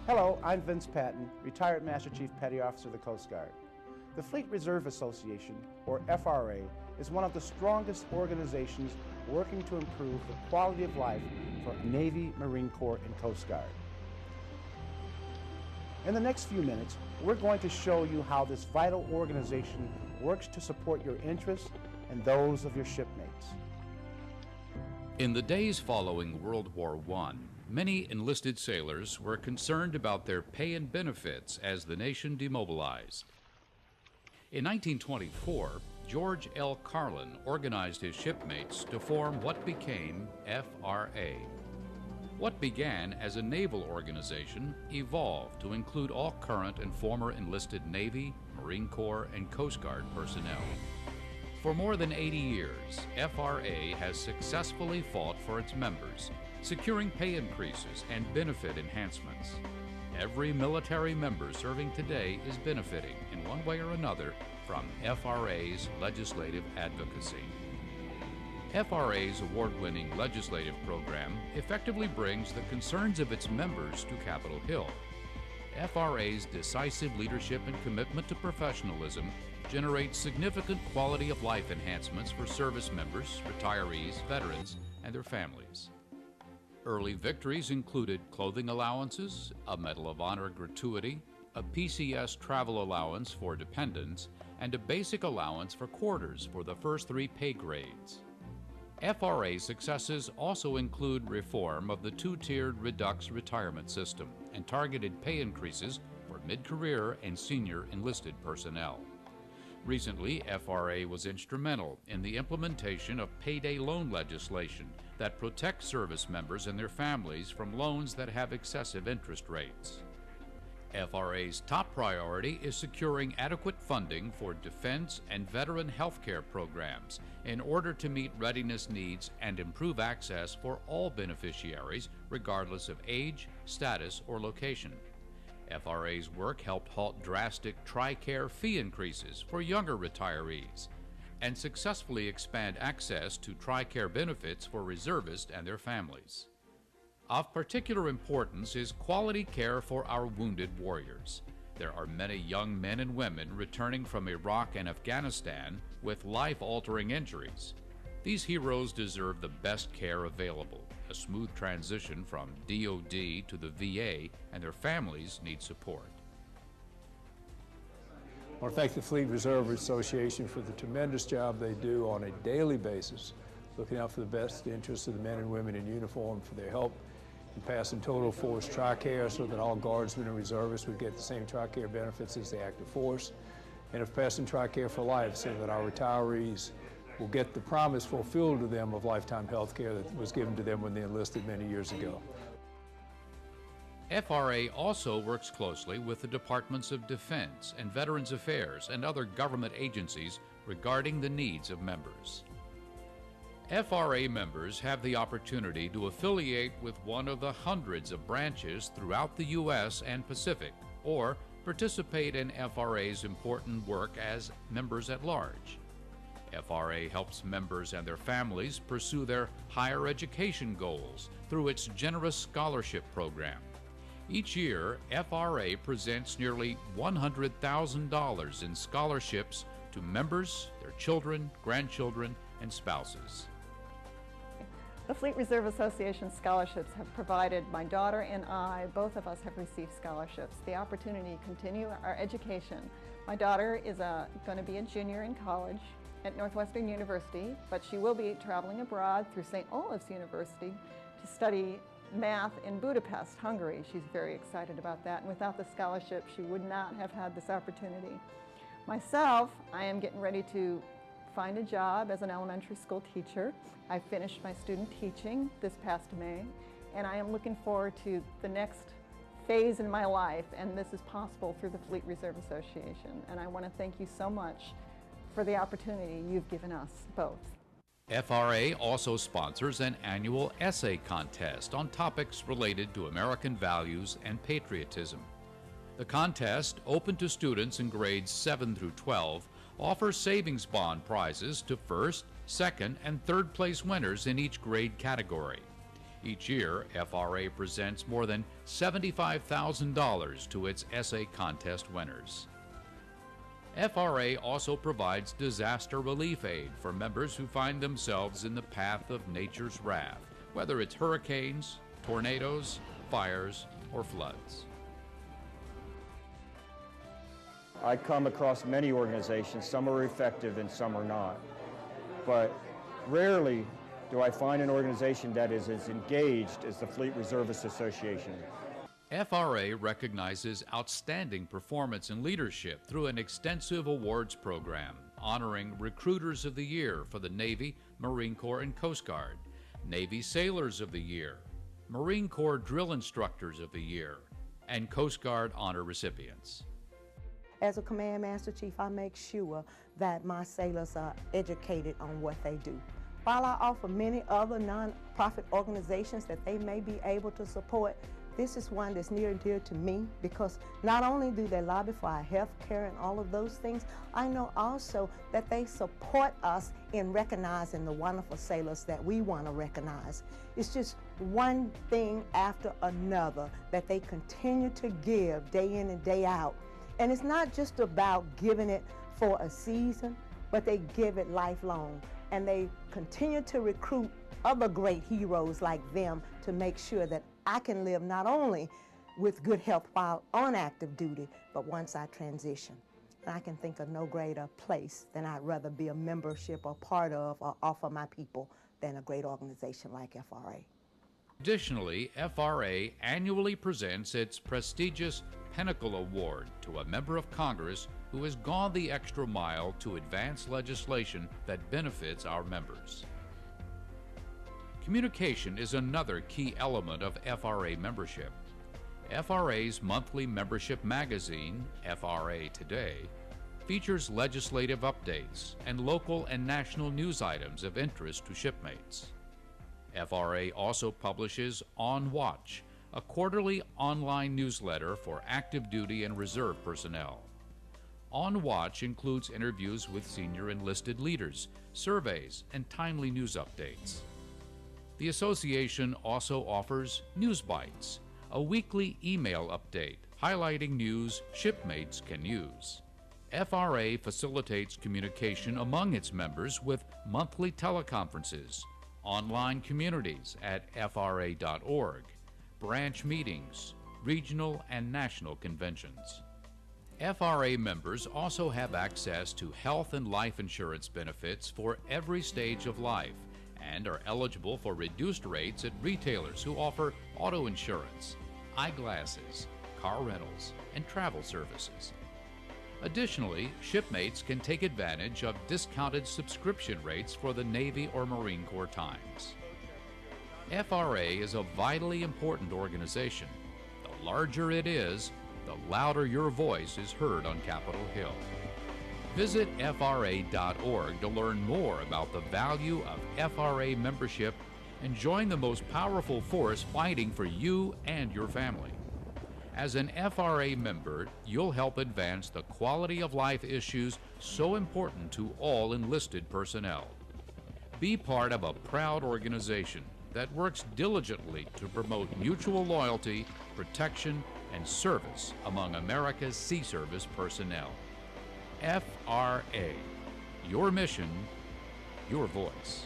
Hello, I'm Vince Patton, retired Master Chief Petty Officer of the Coast Guard. The Fleet Reserve Association, or FRA, is one of the strongest organizations working to improve the quality of life for Navy, Marine Corps, and Coast Guard. In the next few minutes, we're going to show you how this vital organization works to support your interests and those of your shipmates. In the days following World War I, many enlisted sailors were concerned about their pay and benefits as the nation demobilized. In 1924, George L. Carlin organized his shipmates to form what became FRA. What began as a naval organization evolved to include all current and former enlisted Navy, Marine Corps, and Coast Guard personnel. For more than 80 years, FRA has successfully fought for its members, securing pay increases and benefit enhancements. Every military member serving today is benefiting in one way or another from FRA's legislative advocacy. FRA's award-winning legislative program effectively brings the concerns of its members to Capitol Hill. FRA's decisive leadership and commitment to professionalism generates significant quality of life enhancements for service members, retirees, veterans, and their families. Early victories included clothing allowances, a Medal of Honor gratuity, a PCS travel allowance for dependents, and a basic allowance for quarters for the first 3 pay grades. FRA successes also include reform of the 2-tiered Redux retirement system and targeted pay increases for mid-career and senior enlisted personnel. Recently, FRA was instrumental in the implementation of payday loan legislation that protects service members and their families from loans that have excessive interest rates. FRA's top priority is securing adequate funding for defense and veteran health care programs in order to meet readiness needs and improve access for all beneficiaries regardless of age, status, or location. FRA's work helped halt drastic TRICARE fee increases for younger retirees and successfully expand access to TRICARE benefits for reservists and their families. Of particular importance is quality care for our wounded warriors. There are many young men and women returning from Iraq and Afghanistan with life-altering injuries. These heroes deserve the best care available. A smooth transition from DoD to the VA, and their families need support. I want to thank the Fleet Reserve Association for the tremendous job they do on a daily basis, looking out for the best interests of the men and women in uniform, for their help in passing total force TRICARE so that all guardsmen and reservists would get the same TRICARE benefits as the active force, and of passing TRICARE for life so that our retirees will get the promise fulfilled to them of lifetime health care that was given to them when they enlisted many years ago. FRA also works closely with the Departments of Defense and Veterans Affairs and other government agencies regarding the needs of members. FRA members have the opportunity to affiliate with one of the hundreds of branches throughout the U.S. and Pacific, or participate in FRA's important work as members at large. FRA helps members and their families pursue their higher education goals through its generous scholarship program. Each year, FRA presents nearly $100,000 in scholarships to members, their children, grandchildren, and spouses. The Fleet Reserve Association scholarships have provided my daughter and I, both of us have received scholarships, the opportunity to continue our education. My daughter is going to be a junior in college at Northwestern University, but she will be traveling abroad through St. Olaf's University to study math in Budapest, Hungary. She's very excited about that, and without the scholarship, she would not have had this opportunity. Myself, I am getting ready to find a job as an elementary school teacher. I finished my student teaching this past May, and I am looking forward to the next phase in my life, and this is possible through the Fleet Reserve Association. And I want to thank you so much for the opportunity you've given us both. FRA also sponsors an annual essay contest on topics related to American values and patriotism. The contest, open to students in grades 7 through 12, offers savings bond prizes to first, second, and third place winners in each grade category. Each year, FRA presents more than $75,000 to its essay contest winners. FRA also provides disaster relief aid for members who find themselves in the path of nature's wrath, whether it's hurricanes, tornadoes, fires, or floods. I come across many organizations, some are effective and some are not. But rarely do I find an organization that is as engaged as the Fleet Reservists Association. FRA recognizes outstanding performance and leadership through an extensive awards program, honoring Recruiters of the Year for the Navy, Marine Corps, and Coast Guard, Navy Sailors of the Year, Marine Corps Drill Instructors of the Year, and Coast Guard honor recipients. As a Command Master Chief, I make sure that my sailors are educated on what they do. While I offer many other non-profit organizations that they may be able to support, this is one that's near and dear to me because not only do they lobby for our health care and all of those things, I know also that they support us in recognizing the wonderful sailors that we want to recognize. It's just one thing after another that they continue to give day in and day out. And it's not just about giving it for a season, but they give it lifelong. And they continue to recruit other great heroes like them to make sure that I can live not only with good health while on active duty, but once I transition. And I can think of no greater place than I'd rather be a membership or part of or offer my people than a great organization like FRA. Additionally, FRA annually presents its prestigious Pinnacle Award to a member of Congress who has gone the extra mile to advance legislation that benefits our members. Communication is another key element of FRA membership. FRA's monthly membership magazine, FRA Today, features legislative updates and local and national news items of interest to shipmates. FRA also publishes On Watch, a quarterly online newsletter for active duty and reserve personnel. On Watch includes interviews with senior enlisted leaders, surveys, and timely news updates. The association also offers News Bites, a weekly email update highlighting news shipmates can use. FRA facilitates communication among its members with monthly teleconferences, online communities at FRA.org, branch meetings, regional and national conventions. FRA members also have access to health and life insurance benefits for every stage of life and are eligible for reduced rates at retailers who offer auto insurance, eyeglasses, car rentals, and travel services. Additionally, shipmates can take advantage of discounted subscription rates for the Navy or Marine Corps Times. FRA is a vitally important organization. The larger it is, the louder your voice is heard on Capitol Hill. Visit FRA.org to learn more about the value of FRA membership and join the most powerful force fighting for you and your family. As an FRA member, you'll help advance the quality of life issues so important to all enlisted personnel. Be part of a proud organization that works diligently to promote mutual loyalty, protection, and service among America's Sea Service personnel. FRA, your mission, your voice.